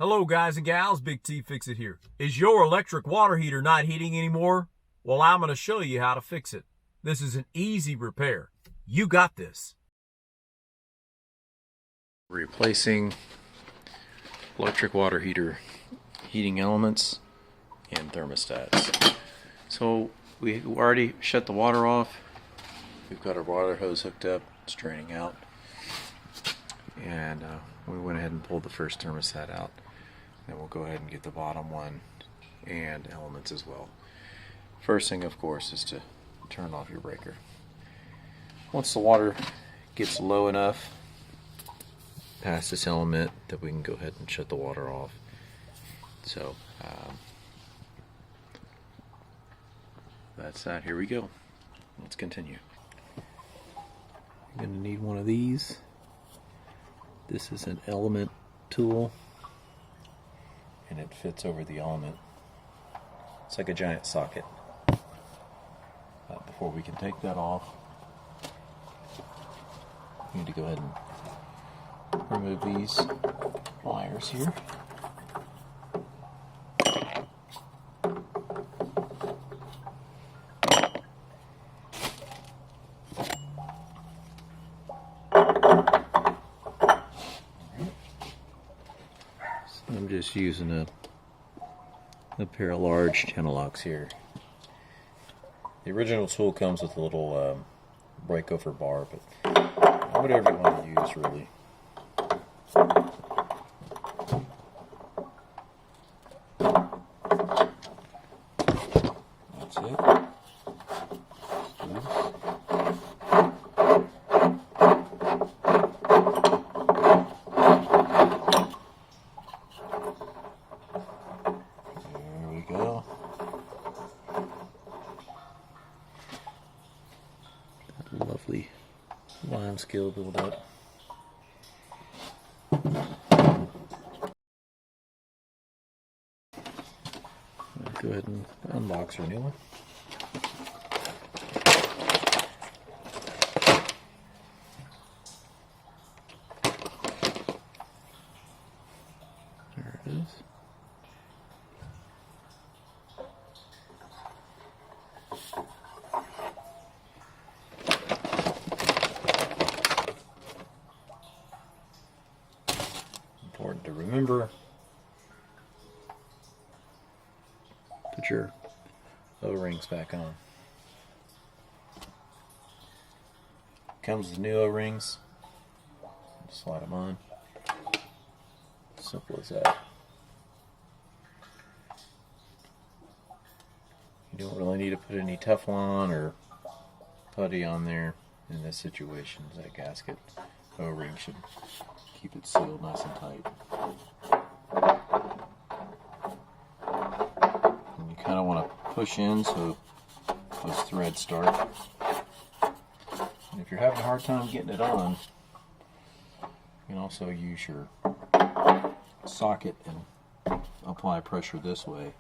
Hello guys and gals, BigT FixIt here. Is your electric water heater not heating anymore? Well, I'm going to show you how to fix it. This is an easy repair. You got this. Replacing electric water heater heating elements and thermostats. So we already shut the water off. We've got our water hose hooked up, it's draining out, and we went ahead and pulled the first thermostat out. Then we'll go ahead and get the bottom one and elements as well. First thing, of course, is to turn off your breaker. Once the water gets low enough past this element that we can go ahead and shut the water off. So that's that. Here we go. Let's continue. You're going to need one of these. This is an element tool, and it fits over the element. It's like a giant socket. Before we can take that off, we need to go ahead and remove these wires here. I'm just using a pair of large channel locks here. The original tool comes with a little break-over bar, but whatever you want to use, really. That's it. There we go. Lovely lime scale build up. Go ahead and unbox our new one. There it is. Important to remember, put your O-rings back on. Comes with new O-rings. Slide them on. Simple as that. You don't really need to put any Teflon or putty on there in this situation. That gasket O-ring should keep it sealed nice and tight. And you kind of want to push in so those threads start. And if you're having a hard time getting it on, you can also use your socket and apply pressure this way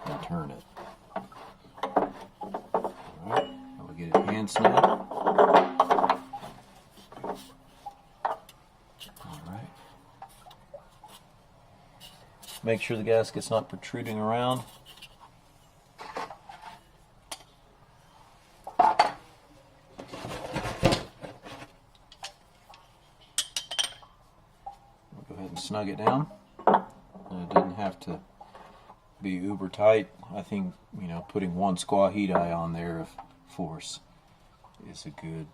and turn it. Alright, now we get it hand snap. Alright. Make sure the gasket's not protruding around. We'll go ahead and snug it down. And it doesn't have to be uber tight. I think, putting one squaw heat eye on there of force is a good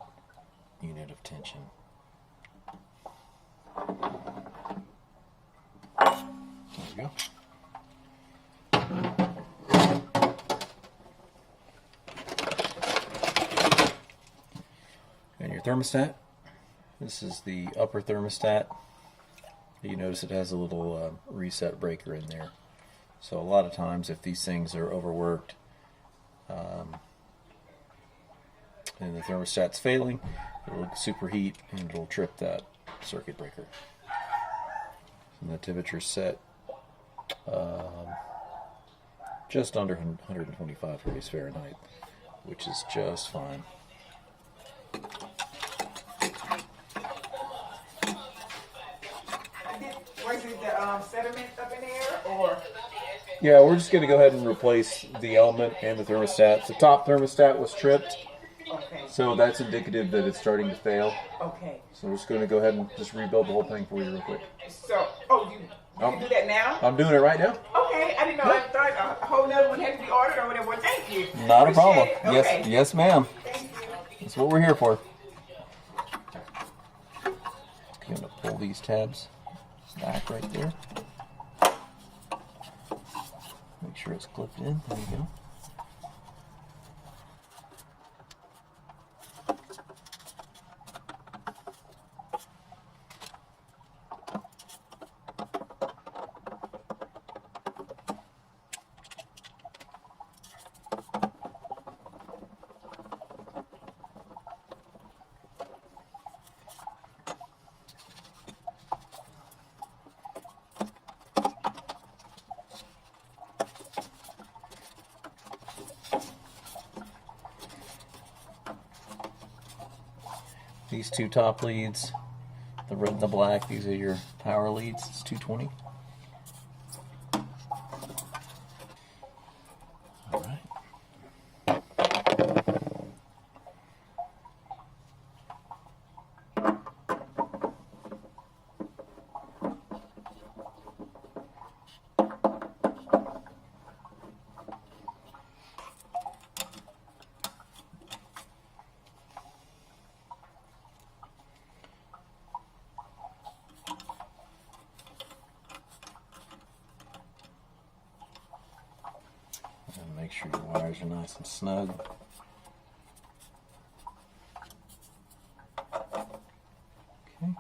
unit of tension. There we go. And your thermostat. This is the upper thermostat. You notice it has a little reset breaker in there. So a lot of times if these things are overworked and the thermostat's failing, it'll superheat and it'll trip that circuit breaker. And the temperature's set just under 125 degrees Fahrenheit, which is just fine. Was it the sediment of or? Yeah, we're just going to go ahead and replace the element and the thermostat. The top thermostat was tripped, Okay. so that's indicative that it's starting to fail. Okay. So we're just going to go ahead and just rebuild the whole thing for you real quick. So, you can do that now? I'm doing it right now. Okay, I didn't know. I thought a whole nother one had to be ordered or whatever. Well, thank you. Not a problem. Appreciate it. Okay. Yes, ma'am. Thank you. That's what we're here for. I'm going to pull these tabs back right there. Make sure it's clipped in. There you go. These two top leads, the red and the black, these are your power leads. It's 220. All right. And make sure your wires are nice and snug. Okay.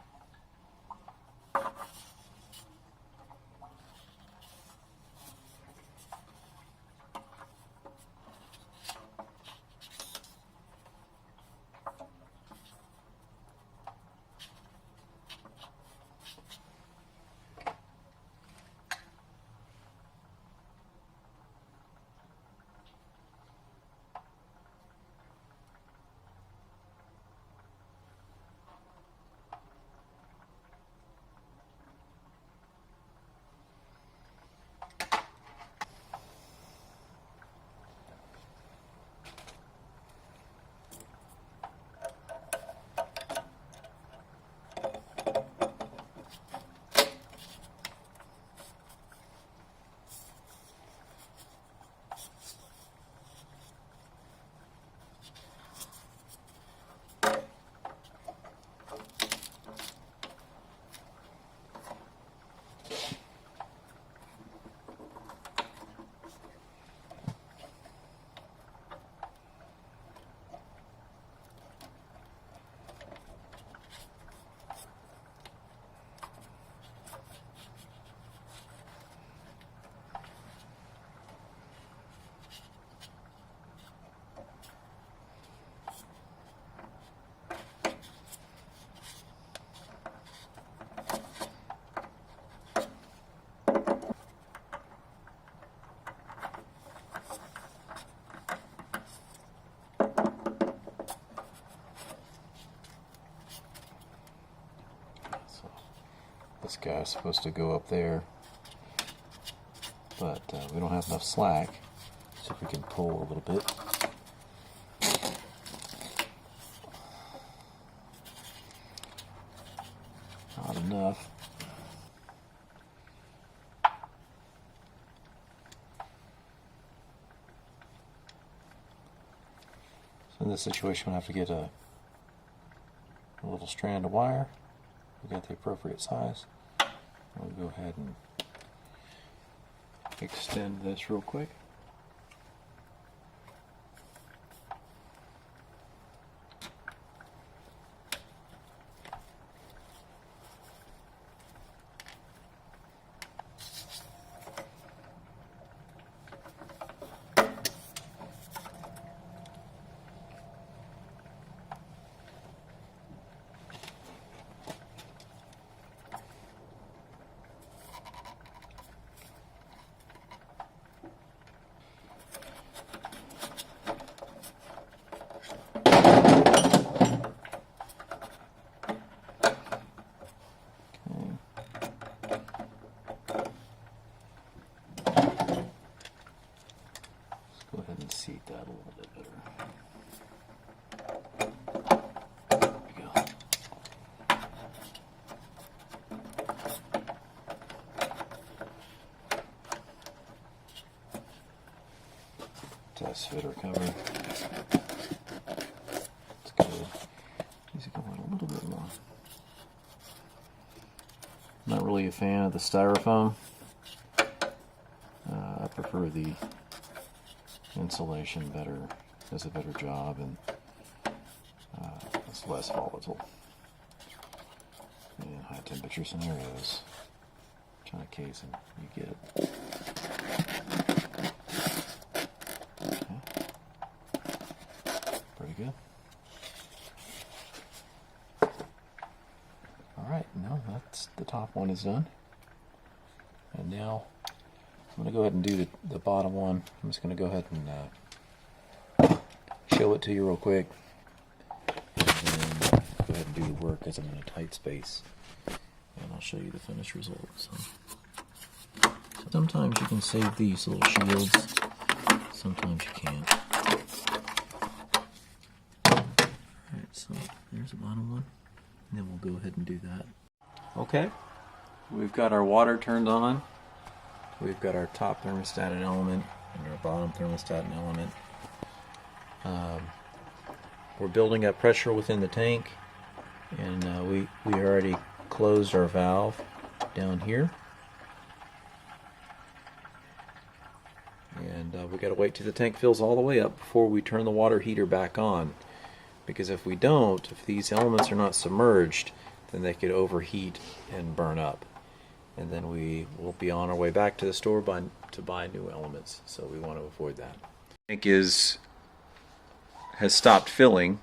This guy's supposed to go up there, but we don't have enough slack, so if we can pull a little bit. Not enough. So in this situation, we'll have to get a little strand of wire. We got the appropriate size. We'll go ahead and extend this real quick. that a little bit better. There we go. Test fitter cover. It's good. Needs to go in a little bit more. Not really a fan of the styrofoam. I prefer the insulation better, does a better job, and it's less volatile in high temperature scenarios. Kind of casing, you get it. Okay. Pretty good. Alright, now that's the top one is done. And now I'm going to go ahead and do the bottom one. I'm just going to go ahead and show it to you real quick. And then go ahead and do the work as I'm in a tight space. And I'll show you the finished result. So sometimes you can save these little shields. Sometimes you can't. Alright, so there's the bottom one. And then we'll go ahead and do that. Okay, we've got our water turned on. We've got our top thermostat and element and our bottom thermostat and element. We're building up pressure within the tank, and we already closed our valve down here. And we got to wait till the tank fills all the way up before we turn the water heater back on. Because if we don't, if these elements are not submerged, then they could overheat and burn up. And then we will be on our way back to the store to buy new elements. So we want to avoid that. The tank has stopped filling.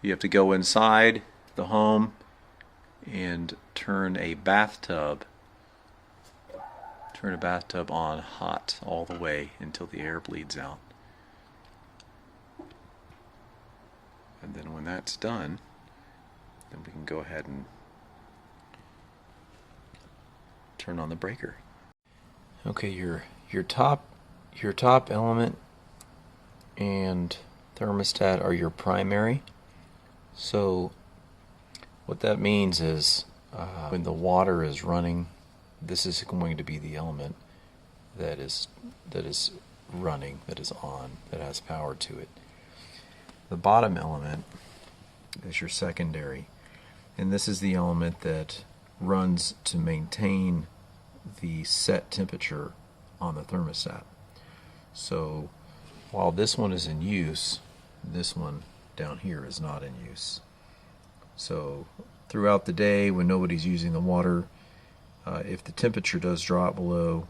You have to go inside the home and turn a bathtub on hot all the way until the air bleeds out. And then when that's done, then we can go ahead and turn on the breaker. Okay, your top element and thermostat are your primary. So what that means is when the water is running, this is going to be the element that is running, that is on, that has power to it. The bottom element is your secondary, and this is the element that runs to maintain the set temperature on the thermostat. So while this one is in use, this one down here is not in use. So throughout the day when nobody's using the water, if the temperature does drop below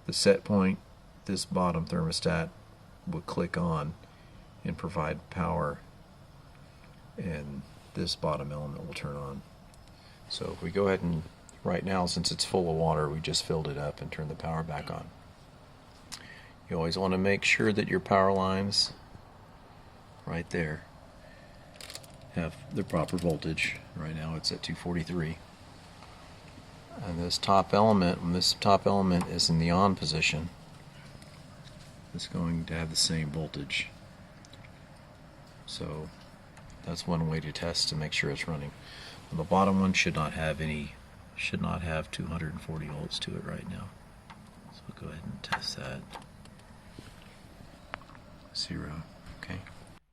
the set point, this bottom thermostat will click on and provide power, and this bottom element will turn on. So if we go ahead and, right now since it's full of water, we just filled it up and turned the power back on. You always want to make sure that your power lines right there have the proper voltage. Right now it's at 243. And this top element, when this top element is in the on position, it's going to have the same voltage. So that's one way to test to make sure it's running. And the bottom one should not have 240 volts to it right now. So we'll go ahead and test that. 0. Okay.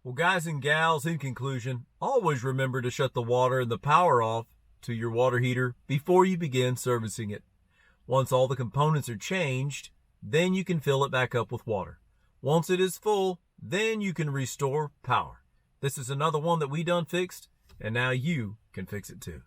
Well, guys and gals, in conclusion, always remember to shut the water and the power off to your water heater before you begin servicing it. Once all the components are changed, then you can fill it back up with water. Once it is full, then you can restore power. This is another one that we done fixed, and now you can fix it too.